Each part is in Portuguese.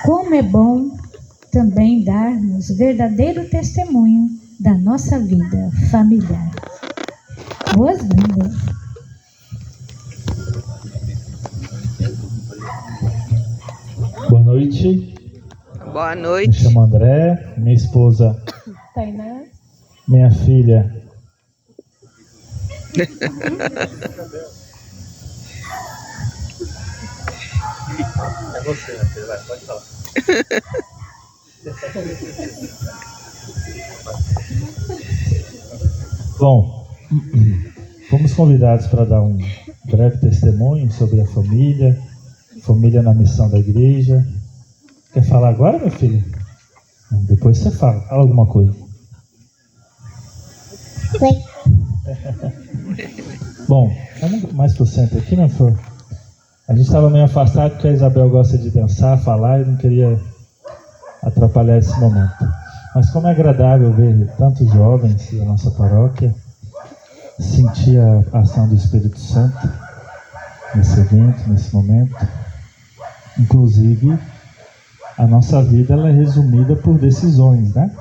Como é bom também darmos verdadeiro testemunho da nossa vida familiar. Boas-vindas. Boa noite. Boa noite. Me chamo André, minha esposa Tainá. Minha filha é você, minha filha, vai, pode falar. Bom, fomos convidados para dar um breve testemunho sobre a família na missão da igreja. Quer falar agora, meu filho? Depois você fala alguma coisa. Oi. Bom, vamos mais pro centro aqui, né, Flor? A gente estava meio afastado porque a Isabel gosta de dançar, falar, e não queria atrapalhar esse momento. Mas como é agradável ver tantos jovens da nossa paróquia, sentir a ação do Espírito Santo nesse evento, nesse momento. Inclusive, a nossa vida ela é resumida por decisões, né?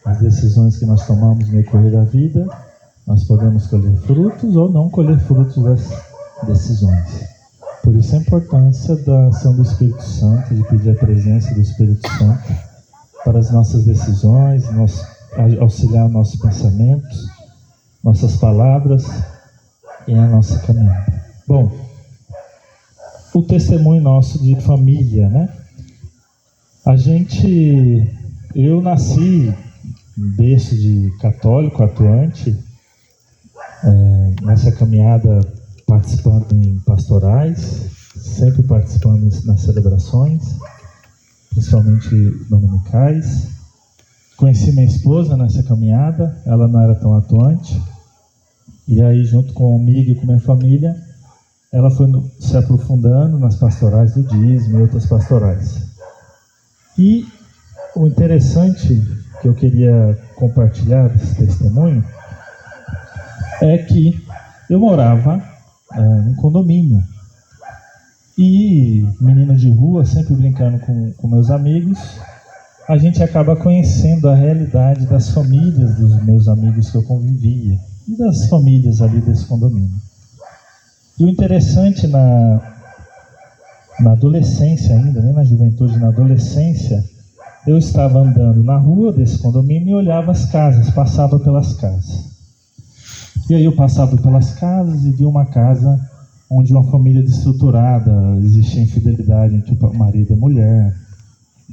As decisões que nós tomamos no decorrer da vida, nós podemos colher frutos ou não colher frutos das decisões. Por isso a importância da ação do Espírito Santo, de pedir a presença do Espírito Santo para as nossas decisões, auxiliar nossos pensamentos, nossas palavras e a nossa caminhada. Bom, o testemunho nosso de família, né? Eu nasci em berço de católico atuante, nessa caminhada participando em pastorais, sempre participando nas celebrações, principalmente dominicais. Conheci minha esposa nessa caminhada, ela não era tão atuante, e aí junto comigo e com minha família, ela foi se aprofundando nas pastorais do dízimo e outras pastorais. E o interessante que eu queria compartilhar desse testemunho é que eu morava em condomínio e menino de rua, sempre brincando com meus amigos, a gente acaba conhecendo a realidade das famílias dos meus amigos que eu convivia e das famílias ali desse condomínio. E o interessante na adolescência ainda, né, na juventude, na adolescência, eu estava andando na rua desse condomínio e olhava as casas, passava pelas casas. E aí eu passava pelas casas e via uma casa onde uma família desestruturada, existia infidelidade entre o marido e a mulher,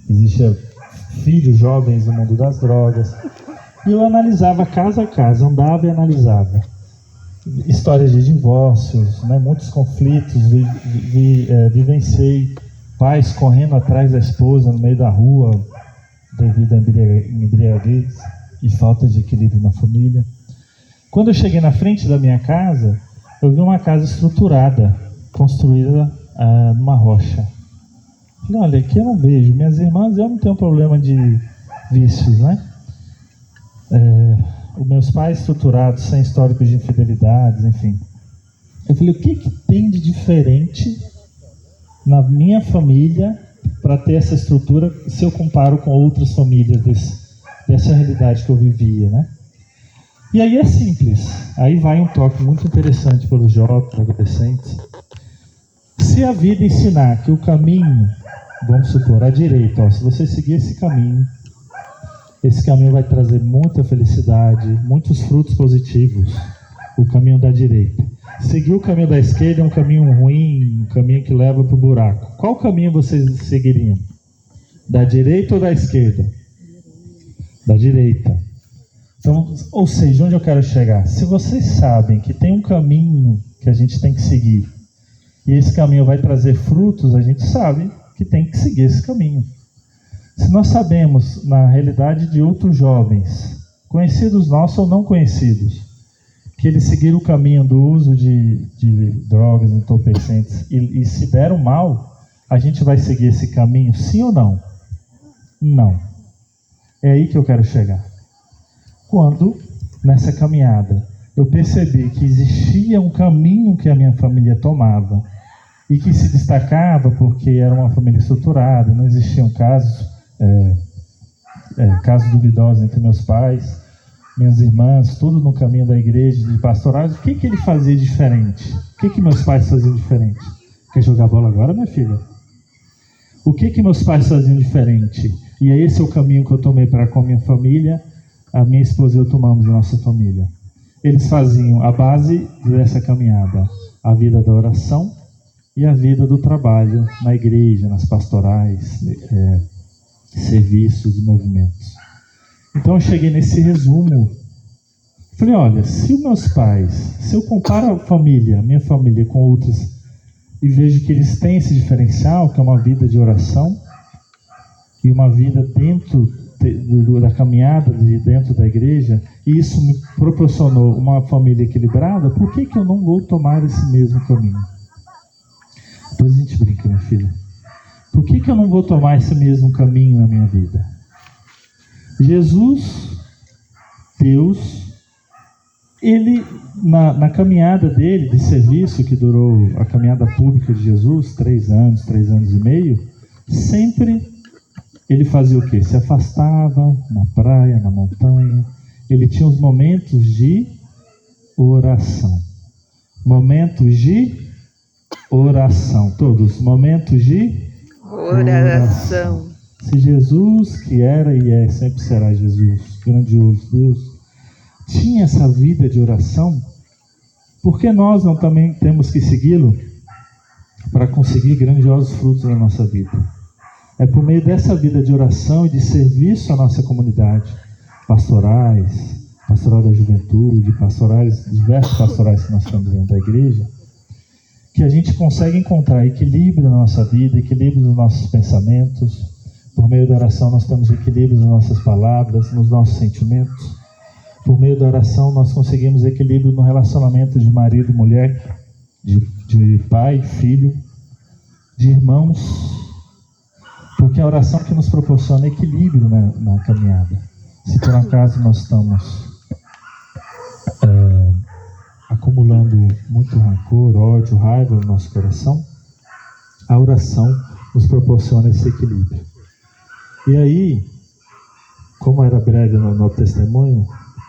existia filhos jovens no mundo das drogas. E eu analisava casa a casa, andava e analisava. Histórias de divórcios, né, muitos conflitos, vivenciei pais correndo atrás da esposa no meio da rua devido a embriaguez e falta de equilíbrio na família. Quando eu cheguei na frente da minha casa, eu vi uma casa estruturada, construída numa rocha. Falei, olha, aqui eu não vejo, minhas irmãs, eu não tenho problema de vícios, né? Os meus pais estruturados, sem histórico de infidelidades, enfim. Eu falei, o que tem de diferente na minha família para ter essa estrutura se eu comparo com outras famílias dessa realidade que eu vivia, né? E aí é simples, aí vai um toque muito interessante para os jovens, adolescentes. Se a vida ensinar que o caminho, vamos supor, à direita, se você seguir esse caminho vai trazer muita felicidade, muitos frutos positivos, o caminho da direita. Seguir o caminho da esquerda é um caminho ruim, um caminho que leva para o buraco. Qual caminho vocês seguiriam? Da direita ou da esquerda? Da direita. Então, ou seja, onde eu quero chegar? Se vocês sabem que tem um caminho que a gente tem que seguir, e esse caminho vai trazer frutos, a gente sabe que tem que seguir esse caminho. Se nós sabemos, na realidade de outros jovens, conhecidos nossos ou não conhecidos, que eles seguiram o caminho do uso de drogas, entorpecentes, e se deram mal, a gente vai seguir esse caminho, sim ou não? Não. É aí que eu quero chegar. Quando, nessa caminhada, eu percebi que existia um caminho que a minha família tomava, e que se destacava porque era uma família estruturada, não existiam casos duvidosos entre meus pais, minhas irmãs, tudo no caminho da igreja, de pastorais. O que ele fazia diferente? O que meus pais faziam diferente? Quer jogar bola agora, minha filha? O que meus pais faziam diferente? E esse é o caminho que eu tomei para com a minha família, a minha esposa e eu tomamos a nossa família. Eles faziam a base dessa caminhada, a vida da oração e a vida do trabalho na igreja, nas pastorais, serviços e movimentos. Então eu cheguei nesse resumo. Falei, olha, se eu comparo a minha família com outras, e vejo que eles têm esse diferencial, que é uma vida de oração e uma vida dentro da caminhada dentro da igreja, e isso me proporcionou uma família equilibrada, por que eu não vou tomar esse mesmo caminho? Depois a gente brinca, minha filha. Por que eu não vou tomar esse mesmo caminho na minha vida? Jesus, Deus, ele, na caminhada dele, de serviço, que durou a caminhada pública de Jesus, 3 anos e meio, sempre ele fazia o quê? Se afastava na praia, na montanha. Ele tinha os momentos de oração. Momentos de oração. Todos, momentos de oração. Se Jesus, que era e é, sempre será Jesus, grandioso Deus, tinha essa vida de oração, por que nós não também temos que segui-lo para conseguir grandiosos frutos na nossa vida? É por meio dessa vida de oração e de serviço à nossa comunidade, pastorais, pastoral da juventude, diversos pastorais que nós temos dentro da igreja, que a gente consegue encontrar equilíbrio na nossa vida, equilíbrio nos nossos pensamentos. Por meio da oração nós temos equilíbrio nas nossas palavras, nos nossos sentimentos. Por meio da oração nós conseguimos equilíbrio no relacionamento de marido e mulher, de pai, filho, de irmãos, porque é a oração que nos proporciona equilíbrio na caminhada. Se por acaso nós estamos acumulando muito rancor, ódio, raiva no nosso coração, a oração nos proporciona esse equilíbrio. E aí, como era breve no testemunho,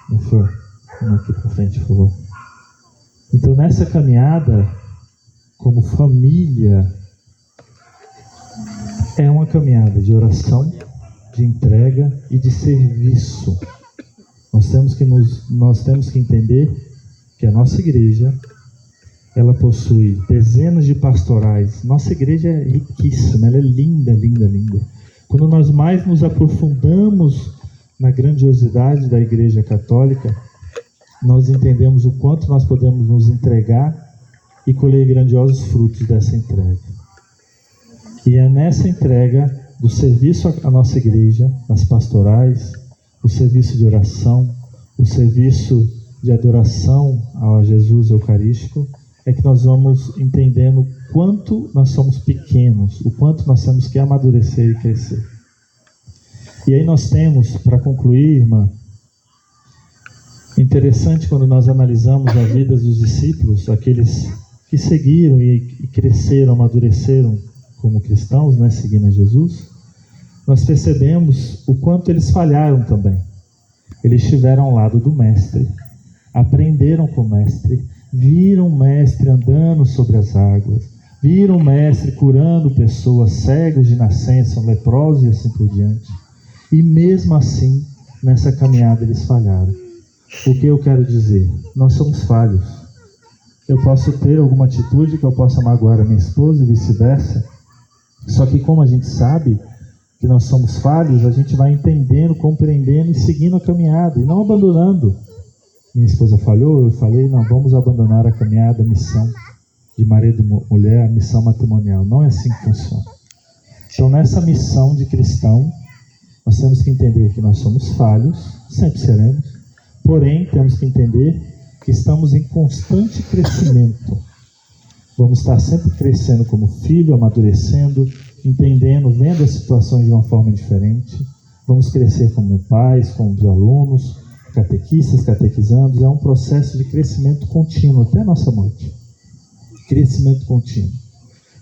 vamos aqui para frente, por favor. Então, nessa caminhada, como família, é uma caminhada de oração, de entrega e de serviço. Nós temos que entender que a nossa igreja, ela possui dezenas de pastorais. Nossa igreja é riquíssima, ela é linda, linda, linda. Quando nós mais nos aprofundamos na grandiosidade da Igreja Católica, nós entendemos o quanto nós podemos nos entregar e colher grandiosos frutos dessa entrega. E é nessa entrega do serviço à nossa igreja, nas pastorais, o serviço de oração, o serviço de adoração a Jesus Eucarístico, é que nós vamos entendendo o quanto nós somos pequenos, o quanto nós temos que amadurecer e crescer. E aí nós temos, para concluir, irmã, interessante quando nós analisamos a vida dos discípulos, aqueles que seguiram e cresceram, amadureceram como cristãos, né, seguindo a Jesus, nós percebemos o quanto eles falharam também. Eles estiveram ao lado do Mestre, aprenderam com o Mestre, viram o Mestre andando sobre as águas, viram o Mestre curando pessoas cegas de nascença, leprosos e assim por diante. E mesmo assim, nessa caminhada eles falharam. O que eu quero dizer? Nós somos falhos. Eu posso ter alguma atitude que eu possa magoar a minha esposa e vice-versa. Só que como a gente sabe que nós somos falhos, a gente vai entendendo, compreendendo e seguindo a caminhada e não abandonando. Minha esposa falhou, eu falei, não, vamos abandonar a caminhada, a missão de marido e mulher, a missão matrimonial. Não é assim que funciona. Então, nessa missão de cristão, nós temos que entender que nós somos falhos, sempre seremos, porém, temos que entender que estamos em constante crescimento. Vamos estar sempre crescendo como filho, amadurecendo, entendendo, vendo as situações de uma forma diferente. Vamos crescer como pais, como alunos, catequistas, catequizandos. É um processo de crescimento contínuo, até a nossa morte. Crescimento contínuo.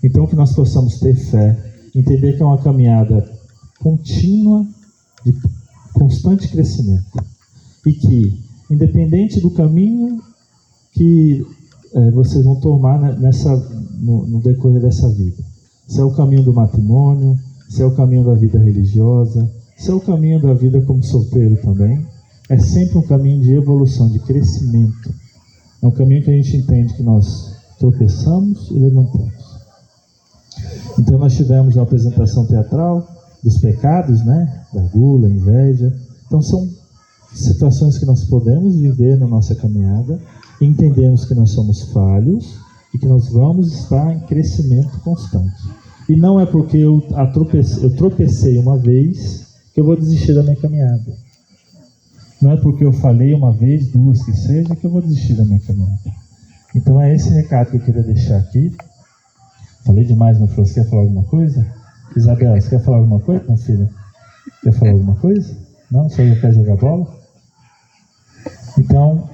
Então, que nós possamos ter fé, entender que é uma caminhada contínua, de constante crescimento. E que, independente do caminho que vocês vão tomar no decorrer dessa vida, se é o caminho do matrimônio, se é o caminho da vida religiosa, se é o caminho da vida como solteiro também, é sempre um caminho de evolução, de crescimento. É um caminho que a gente entende que nós tropeçamos e levantamos. Então nós tivemos uma apresentação teatral dos pecados, né? Da gula, inveja. Então são situações que nós podemos viver na nossa caminhada, e entendemos que nós somos falhos e que nós vamos estar em crescimento constante. E não é porque eu tropecei uma vez que eu vou desistir da minha caminhada. Não é porque eu falei uma vez, duas que seja, que eu vou desistir da minha caminhada. Então é esse recado que eu queria deixar aqui. Falei demais, meu filho. Você quer falar alguma coisa? Isabela, você quer falar alguma coisa, minha filha? Quer falar alguma coisa? Não? Só quer jogar bola? Então,